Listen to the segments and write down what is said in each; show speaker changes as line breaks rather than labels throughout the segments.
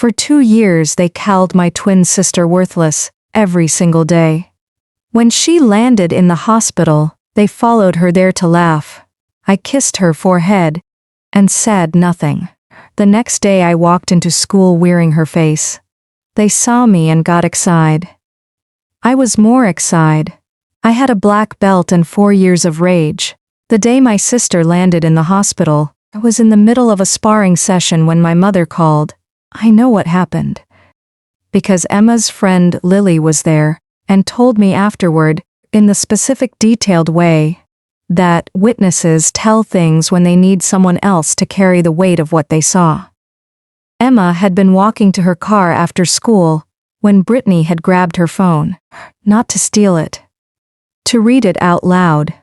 For 2 years they called my twin sister worthless, every single day. When she landed in the hospital, they followed her there to laugh. I kissed her forehead and said nothing. The next day I walked into school wearing her face. They saw me and got excited. I was more excited. I had a black belt and 4 years of rage. The day my sister landed in the hospital, I was in the middle of a sparring session when my mother called. I know what happened. Because Emma's friend Lily was there and told me afterward, in the specific detailed way, that witnesses tell things when they need someone else to carry the weight of what they saw. Emma had been walking to her car after school when Brittany had grabbed her phone, not to steal it, to read it out loud.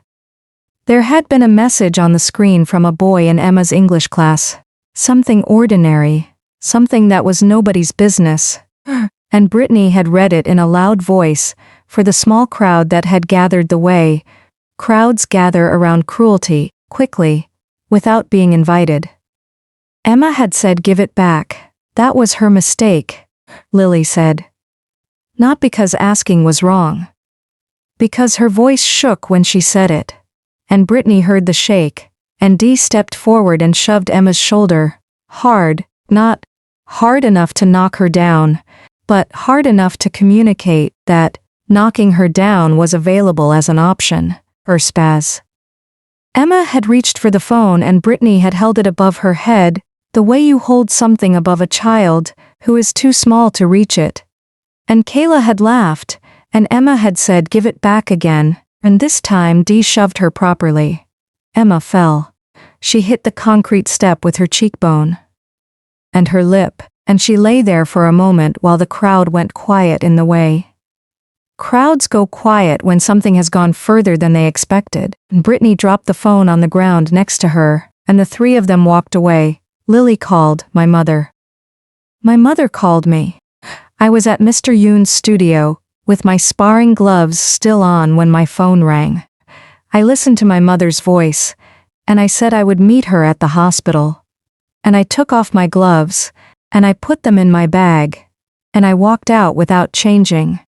There had been a message on the screen from a boy in Emma's English class, something ordinary, something that was nobody's business, and Brittany had read it in a loud voice for the small crowd that had gathered the way crowds gather around cruelty, quickly, without being invited. Emma had said give it back. That was her mistake, Lily said. Not because asking was wrong. Because her voice shook when she said it. And Brittany heard the shake, and Dee stepped forward and shoved Emma's shoulder, hard, not hard enough to knock her down, but hard enough to communicate that knocking her down was available as an option, or spaz. Emma had reached for the phone and Brittany had held it above her head, the way you hold something above a child who is too small to reach it. And Kayla had laughed, and Emma had said give it back again, and this time Dee shoved her properly. Emma fell. She hit the concrete step with her cheekbone and her lip, and she lay there for a moment while the crowd went quiet in the way. Crowds go quiet when something has gone further than they expected. Brittany dropped the phone on the ground next to her, and the three of them walked away. Lily called my mother. My mother called me. I was at Mr. Yoon's studio, with my sparring gloves still on when my phone rang. I listened to my mother's voice, and I said I would meet her at the hospital. And I took off my gloves, and I put them in my bag, and I walked out without changing.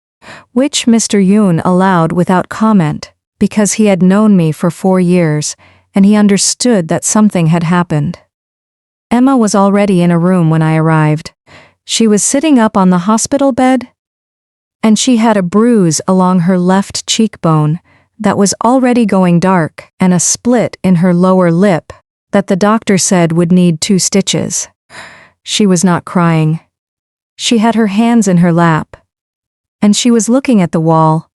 Which Mr. Yoon allowed without comment, because he had known me for 4 years, and he understood that something had happened. Emma was already in a room when I arrived. She was sitting up on the hospital bed, and she had a bruise along her left cheekbone that was already going dark and a split in her lower lip that the doctor said would need 2 stitches. She was not crying. She had her hands in her lap. And she was looking at the wall.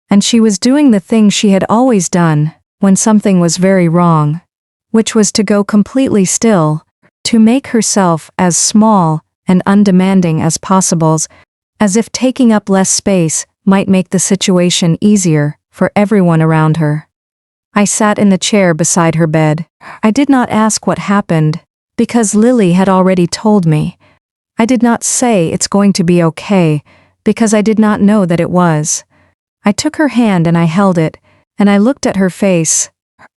And she was doing the thing she had always done when something was very wrong, which was to go completely still, to make herself as small and undemanding as possible, as if taking up less space might make the situation easier for everyone around her. I sat in the chair beside her bed. I did not ask what happened, because Lily had already told me. I did not say it's going to be okay, because I did not know that it was. I took her hand and I held it, and I looked at her face,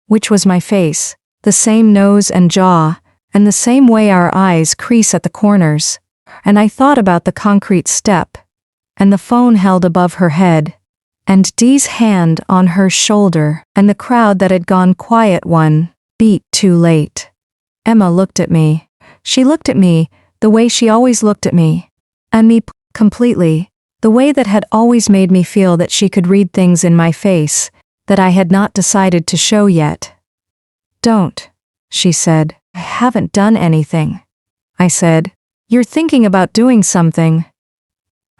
which was my face, the same nose and jaw, and the same way our eyes crease at the corners, and I thought about the concrete step, and the phone held above her head, and Dee's hand on her shoulder, and the crowd that had gone quiet one beat too late. Emma looked at me. She looked at me the way she always looked at me, and me completely. The way that had always made me feel that she could read things in my face that I had not decided to show yet. Don't, she said. I haven't done anything. I said, you're thinking about doing something.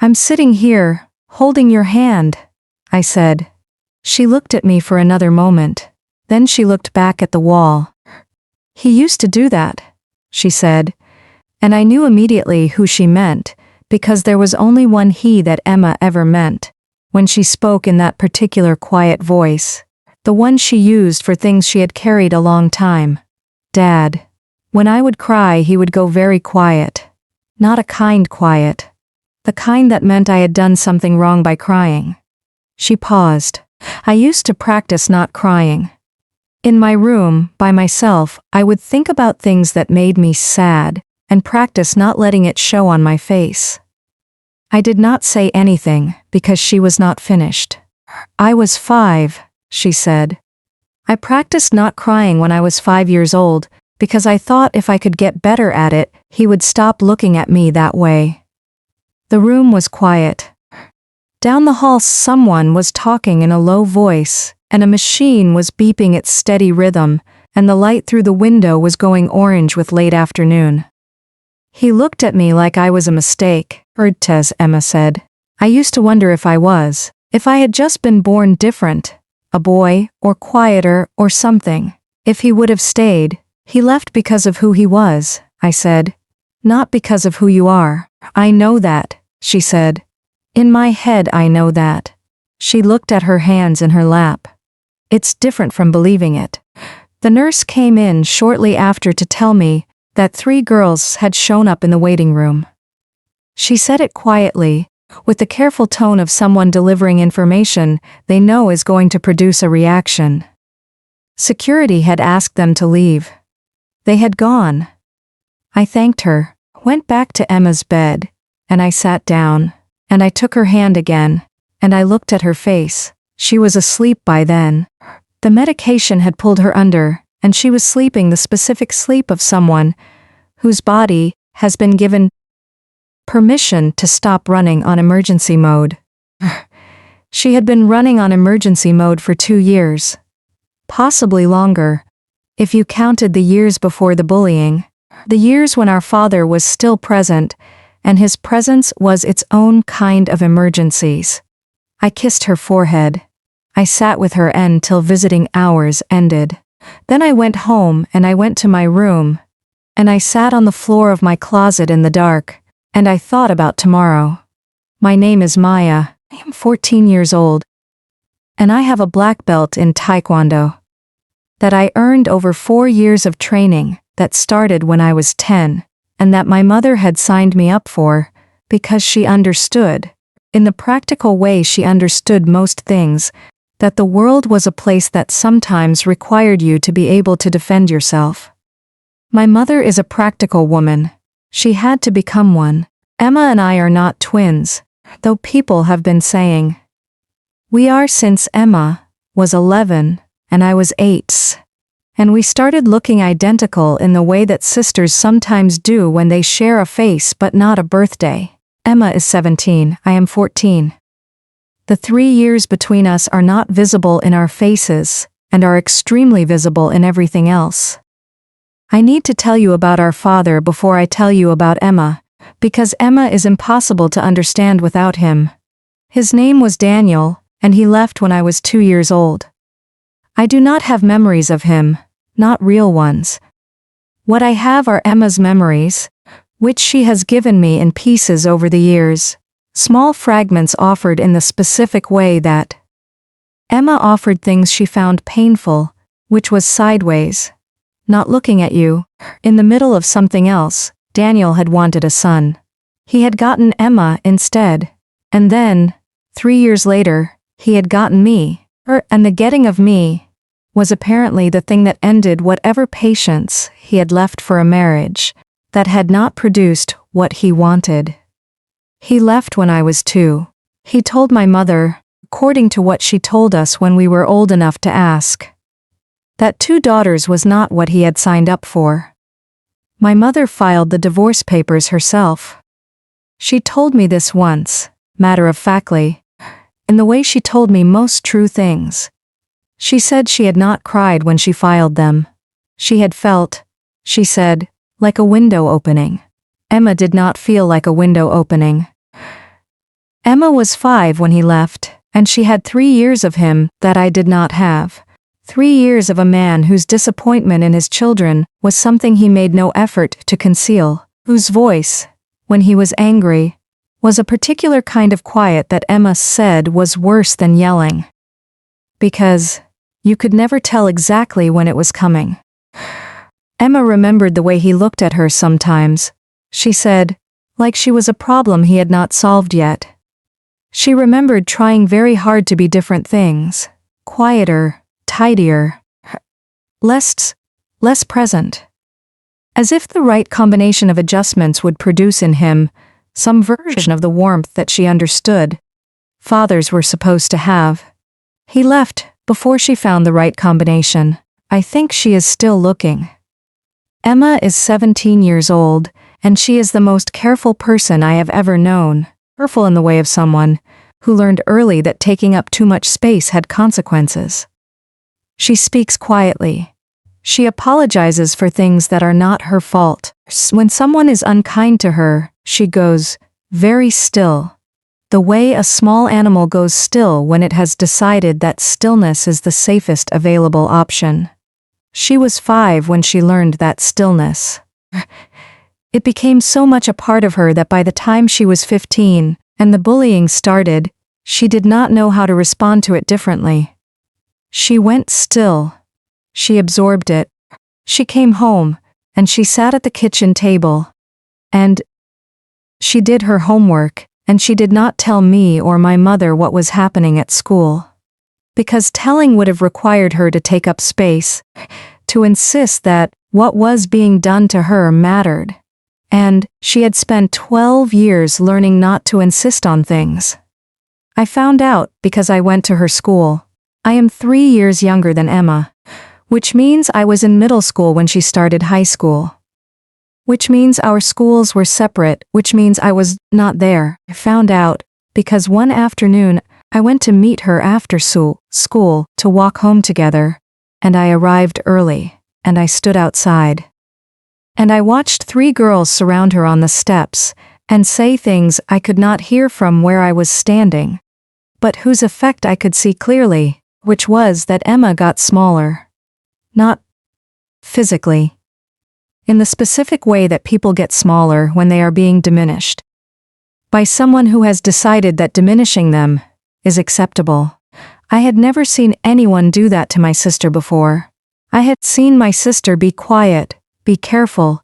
I'm sitting here, holding your hand, I said. She looked at me for another moment. Then she looked back at the wall. He used to do that, she said. And I knew immediately who she meant, because there was only one he that Emma ever meant, when she spoke in that particular quiet voice, the one she used for things she had carried a long time. Dad. When I would cry, he would go very quiet. Not a kind quiet. The kind that meant I had done something wrong by crying. She paused. I used to practice not crying. In my room, by myself, I would think about things that made me sad, and practice not letting it show on my face. I did not say anything because she was not finished. I was 5, she said. I practiced not crying when I was 5 years old because I thought if I could get better at it, he would stop looking at me that way. The room was quiet. Down the hall someone was talking in a low voice, and a machine was beeping its steady rhythm, and the light through the window was going orange with late afternoon. He looked at me like I was a mistake, Emma said. I used to wonder if I was, if I had just been born different, a boy, or quieter, or something. If he would have stayed. He left because of who he was, I said. Not because of who you are. I know that, she said. In my head I know that. She looked at her hands in her lap. It's different from believing it. The nurse came in shortly after to tell me that 3 girls had shown up in the waiting room. She said it quietly, with the careful tone of someone delivering information they know is going to produce a reaction. Security had asked them to leave. They had gone. I thanked her, went back to Emma's bed, and I sat down, and I took her hand again, and I looked at her face. She was asleep by then. The medication had pulled her under, and she was sleeping the specific sleep of someone whose body has been given permission to stop running on emergency mode. She had been running on emergency mode for 2 years. Possibly longer, if you counted the years before the bullying, the years when our father was still present, and his presence was its own kind of emergencies. I kissed her forehead. I sat with her until visiting hours ended. Then I went home and I went to my room, and I sat on the floor of my closet in the dark, and I thought about tomorrow. My name is Maya. I am 14 years old, and I have a black belt in Taekwondo that I earned over 4 years of training that started when I was 10, and that my mother had signed me up for because she understood, in the practical way she understood most things, that the world was a place that sometimes required you to be able to defend yourself. My mother is a practical woman. She had to become one. Emma and I are not twins, though people have been saying. We are since Emma was 11 and I was 8. And we started looking identical in the way that sisters sometimes do when they share a face but not a birthday. Emma is 17, I am 14. The 3 years between us are not visible in our faces, and are extremely visible in everything else. I need to tell you about our father before I tell you about Emma, because Emma is impossible to understand without him. His name was Daniel, and he left when I was 2 years old. I do not have memories of him, not real ones. What I have are Emma's memories, which she has given me in pieces over the years, small fragments offered in the specific way that Emma offered things she found painful, which was sideways, not looking at you, in the middle of something else. Daniel had wanted a son. He had gotten Emma instead, and then, 3 years later, he had gotten me, and the getting of me was apparently the thing that ended whatever patience he had left for a marriage that had not produced what he wanted. He left when I was 2. He told my mother, according to what she told us when we were old enough to ask, that 2 daughters was not what he had signed up for. My mother filed the divorce papers herself. She told me this once, matter-of-factly, in the way she told me most true things. She said she had not cried when she filed them. She had felt, she said, like a window opening. Emma did not feel like a window opening. Emma was 5 when he left, and she had 3 years of him that I did not have. 3 years of a man whose disappointment in his children was something he made no effort to conceal, whose voice, when he was angry, was a particular kind of quiet that Emma said was worse than yelling. Because you could never tell exactly when it was coming. Emma remembered the way he looked at her sometimes. She said, like she was a problem he had not solved yet. She remembered trying very hard to be different things, quieter, tidier, less present. as if the right combination of adjustments would produce in him some version of the warmth that she understood fathers were supposed to have. He left before she found the right combination. I think she is still looking. Emma is 17 years old, and she is the most careful person I have ever known. Careful in the way of someone who learned early that taking up too much space had consequences. She speaks quietly. She apologizes for things that are not her fault. When someone is unkind to her, she goes very still, the way a small animal goes still when it has decided that stillness is the safest available option. She was 5 when she learned that stillness. It became so much a part of her that by the time she was 15, and the bullying started, she did not know how to respond to it differently. She went still. She absorbed it. She came home, and she sat at the kitchen table. And she did her homework, and she did not tell me or my mother what was happening at school. Because telling would have required her to take up space, to insist that what was being done to her mattered. And she had spent 12 years learning not to insist on things. I found out because I went to her school. I am 3 years younger than Emma, which means I was in middle school when she started high school. Which means our schools were separate, which means I was not there. I found out because one afternoon I went to meet her after school to walk home together, and I arrived early, and I stood outside. And I watched 3 girls surround her on the steps and say things I could not hear from where I was standing, but whose effect I could see clearly, which was that Emma got smaller. Not physically. In the specific way that people get smaller when they are being diminished. By someone who has decided that diminishing them is acceptable. I had never seen anyone do that to my sister before. I had seen my sister be quiet, be careful,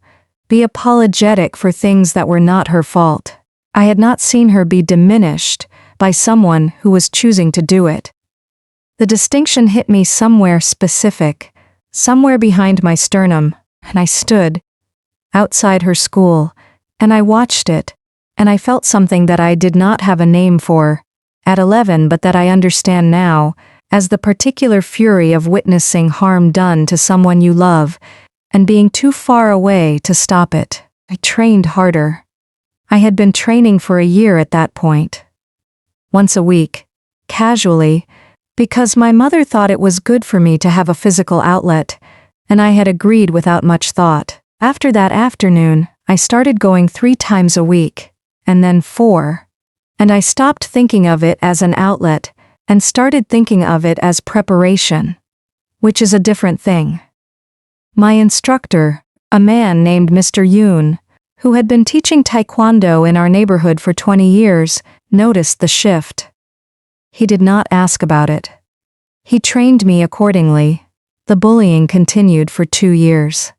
be apologetic for things that were not her fault. I had not seen her be diminished by someone who was choosing to do it. The distinction hit me somewhere specific, somewhere behind my sternum, and I stood outside her school, and I watched it, and I felt something that I did not have a name for at 11, but that I understand now as the particular fury of witnessing harm done to someone you love and being too far away to stop it. I trained harder. I had been training for a year at that point. Once a week, casually, because my mother thought it was good for me to have a physical outlet, and I had agreed without much thought. After that afternoon, I started going 3 times a week, and then 4. And I stopped thinking of it as an outlet and started thinking of it as preparation, which is a different thing. My instructor, a man named Mr. Yoon, who had been teaching taekwondo in our neighborhood for 20 years, noticed the shift. He did not ask about it. He trained me accordingly. The bullying continued for 2 years.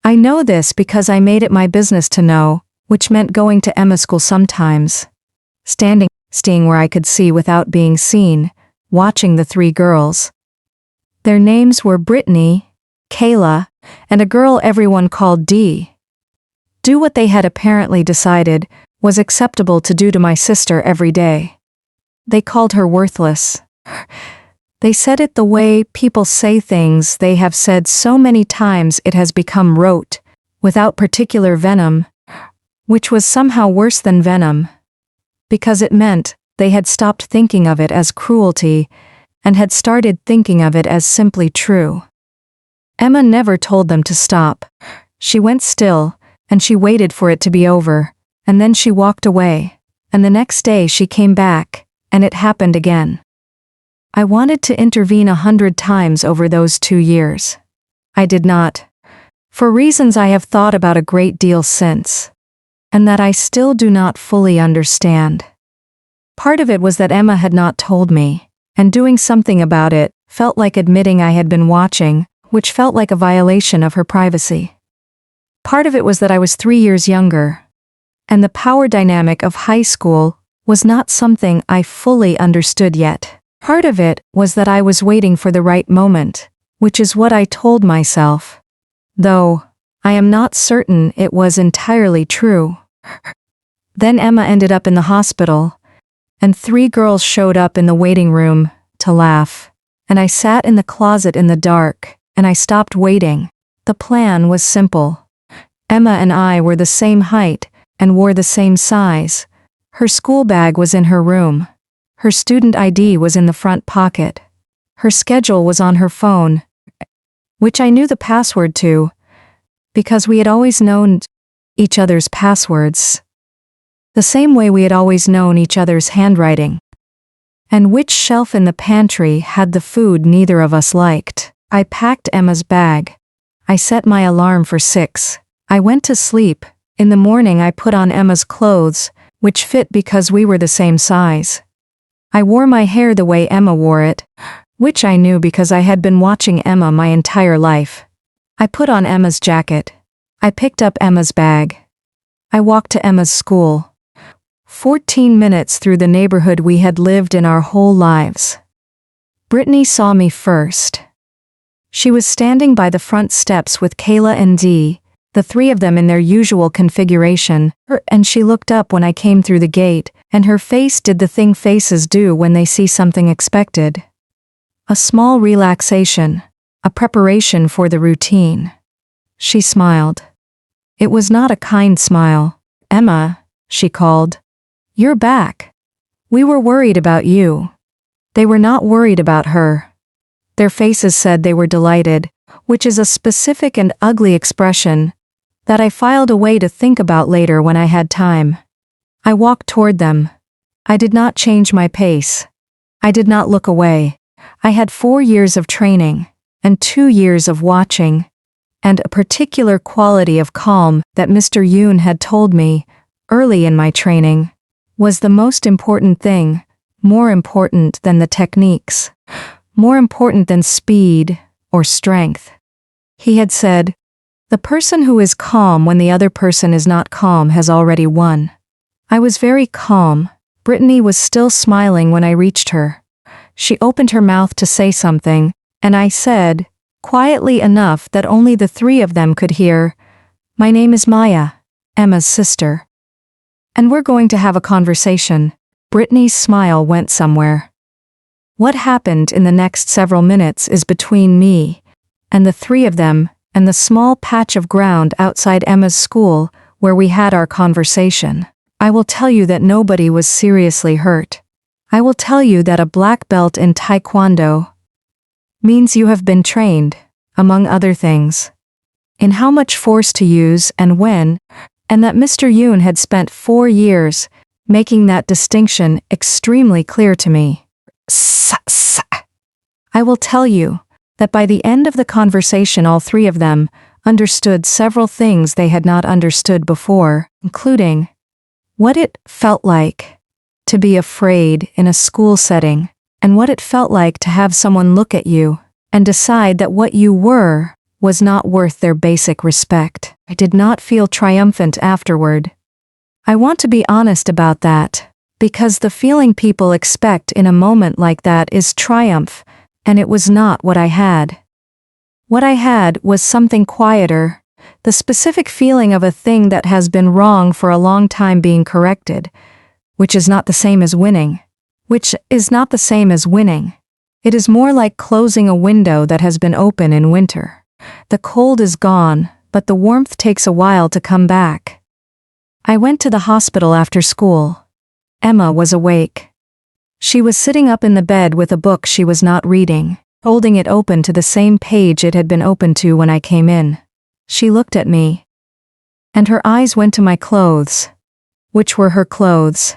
I know this because I made it my business to know, which meant going to Emma school sometimes. Standing where I could see without being seen, watching the 3 girls. Their names were Brittany, Kayla, and a girl everyone called Dee. Do what they had apparently decided was acceptable to do to my sister every day. They called her worthless. They said it the way people say things they have said so many times it has become rote, without particular venom, which was somehow worse than venom, because it meant they had stopped thinking of it as cruelty and had started thinking of it as simply true. Emma never told them to stop. She went still, and she waited for it to be over, and then she walked away, and the next day she came back, and it happened again. I wanted to intervene 100 times over those 2 years. I did not, for reasons I have thought about a great deal since, and that I still do not fully understand. Part of it was that Emma had not told me, and doing something about it felt like admitting I had been watching, which felt like a violation of her privacy. Part of it was that I was 3 years younger, and the power dynamic of high school was not something I fully understood yet. Part of it was that I was waiting for the right moment, which is what I told myself. Though, I am not certain it was entirely true. Then Emma ended up in the hospital, and 3 girls showed up in the waiting room to laugh. And I sat in the closet in the dark, and I stopped waiting. The plan was simple. Emma and I were the same height and wore the same size. Her school bag was in her room. Her student ID was in the front pocket. Her schedule was on her phone, which I knew the password to, because we had always known each other's passwords, the same way we had always known each other's handwriting. And which shelf in the pantry had the food neither of us liked. I packed Emma's bag. I set my alarm for 6. I went to sleep. In the morning I put on Emma's clothes, which fit because we were the same size. I wore my hair the way Emma wore it, which I knew because I had been watching Emma my entire life. I put on Emma's jacket. I picked up Emma's bag. I walked to Emma's school. 14 minutes through the neighborhood we had lived in our whole lives. Brittany saw me first. She was standing by the front steps with Kayla and Dee, the 3 of them in their usual configuration, and she looked up when I came through the gate, and her face did the thing faces do when they see something expected. A small relaxation, a preparation for the routine. She smiled. It was not a kind smile. "Emma," she called. "You're back. We were worried about you." They were not worried about her. Their faces said they were delighted, which is a specific and ugly expression that I filed away to think about later when I had time. I walked toward them. I did not change my pace. I did not look away. I had 4 years of training, and 2 years of watching, and a particular quality of calm that Mr. Yoon had told me, early in my training, was the most important thing, more important than the techniques, more important than speed or strength. He had said, "The person who is calm when the other person is not calm has already won." I was very calm. Brittany was still smiling when I reached her. She opened her mouth to say something, and I said, quietly enough that only the 3 of them could hear, "My name is Maya, Emma's sister. And we're going to have a conversation." Brittany's smile went somewhere. What happened in the next several minutes is between me and the 3 of them and the small patch of ground outside Emma's school where we had our conversation. I will tell you that nobody was seriously hurt. I will tell you that a black belt in Taekwondo means you have been trained, among other things, in how much force to use and when, and that Mr. Yoon had spent 4 years making that distinction extremely clear to me. I will tell you that by the end of the conversation all 3 of them understood several things they had not understood before, including what it felt like to be afraid in a school setting, and what it felt like to have someone look at you and decide that what you were was not worth their basic respect. I did not feel triumphant afterward. I want to be honest about that, because the feeling people expect in a moment like that is triumph, and it was not what I had. What I had was something quieter, the specific feeling of a thing that has been wrong for a long time being corrected, which is not the same as winning. It is more like closing a window that has been open in winter. The cold is gone, but the warmth takes a while to come back. I went to the hospital after school. Emma was awake. She was sitting up in the bed with a book she was not reading, holding it open to the same page it had been open to when I came in. She looked at me, and her eyes went to my clothes, which were her clothes,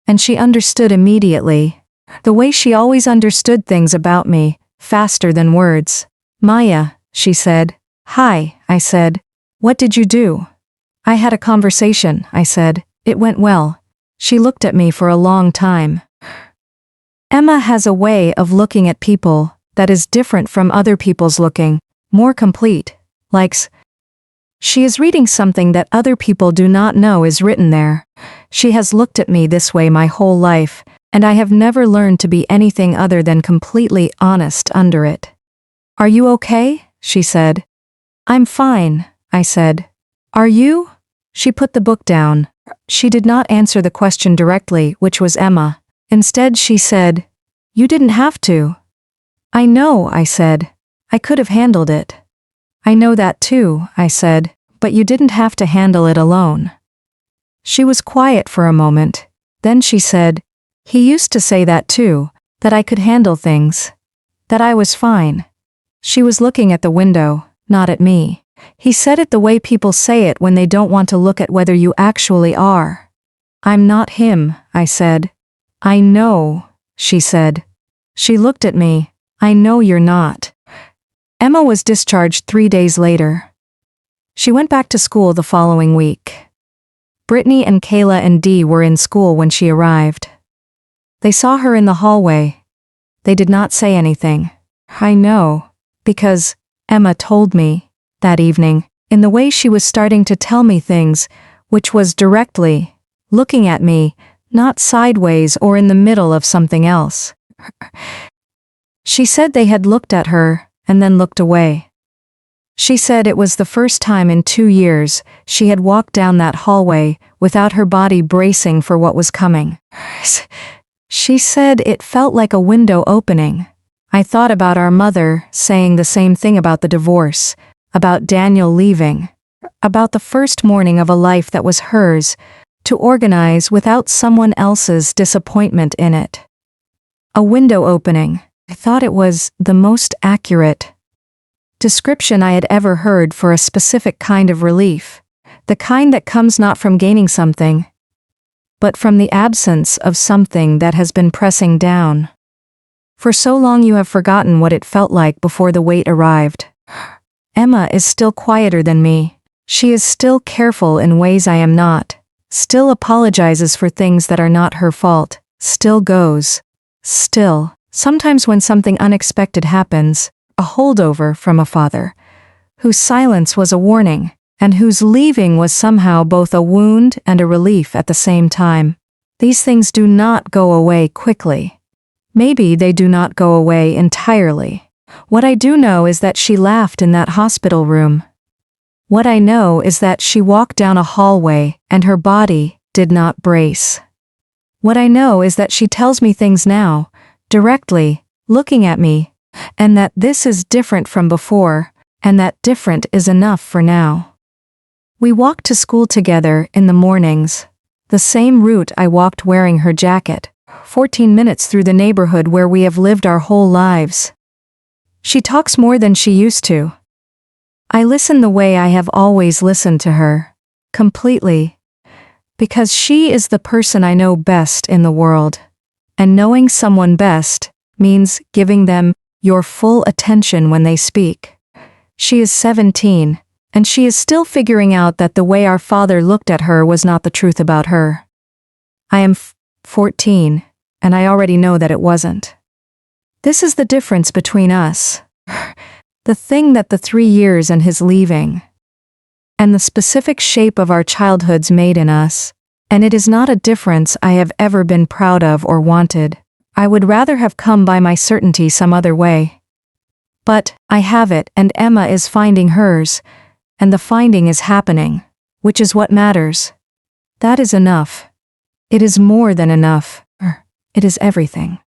and she understood immediately, the way she always understood things about me, faster than words. "Maya," she said. "Hi," I said. "What did you do?" "I had a conversation," I said. "It went well." She looked at me for a long time. Emma has a way of looking at people that is different from other people's looking, more complete, likes. She is reading something that other people do not know is written there. She has looked at me this way my whole life, and I have never learned to be anything other than completely honest under it. "Are you okay?" she said. "I'm fine," I said. Are you? She put the book down. She did not answer the question directly, which was Emma. Instead she said, You didn't have to. I know, I said. I could have handled it. I know that too, I said, but you didn't have to handle it alone. She was quiet for a moment. Then she said, He used to say that too, that I could handle things. That I was fine. She was looking at the window, not at me. He said it the way people say it when they don't want to look at whether you actually are. I'm not him, I said. I know, she said. She looked at me. I know you're not. Emma was discharged 3 days later. She went back to school the following week. Brittany and Kayla and Dee were in school when she arrived. They saw her in the hallway. They did not say anything. I know, because Emma told me, that evening, in the way she was starting to tell me things, which was directly, looking at me, not sideways or in the middle of something else. She said they had looked at her, and then looked away. She said it was the first time in 2 years she had walked down that hallway without her body bracing for what was coming. She said it felt like a window opening. I thought about our mother saying the same thing about the divorce, about Daniel leaving, about the first morning of a life that was hers, to organize without someone else's disappointment in it. A window opening. I thought it was the most accurate description I had ever heard for a specific kind of relief, the kind that comes not from gaining something, but from the absence of something that has been pressing down. For so long you have forgotten what it felt like before the weight arrived. Emma is still quieter than me. She is still careful in ways I am not, still apologizes for things that are not her fault, still goes. Still, sometimes when something unexpected happens, a holdover from a father, whose silence was a warning, and whose leaving was somehow both a wound and a relief at the same time. These things do not go away quickly. Maybe they do not go away entirely. What I do know is that she laughed in that hospital room. What I know is that she walked down a hallway and her body did not brace. What I know is that she tells me things now, directly, looking at me, and that this is different from before, and that different is enough for now. We walked to school together in the mornings, the same route I walked wearing her jacket, 14 minutes through the neighborhood where we have lived our whole lives. She talks more than she used to. I listen the way I have always listened to her, completely, because she is the person I know best in the world, and knowing someone best means giving them your full attention when they speak. She is 17, and she is still figuring out that the way our father looked at her was not the truth about her. I am 14, and I already know that it wasn't. This is the difference between us. The thing that the 3 years and his leaving, and the specific shape of our childhoods made in us, and it is not a difference I have ever been proud of or wanted. I would rather have come by my certainty some other way. But I have it, and Emma is finding hers, and the finding is happening, which is what matters. That is enough. It is more than enough. It is everything.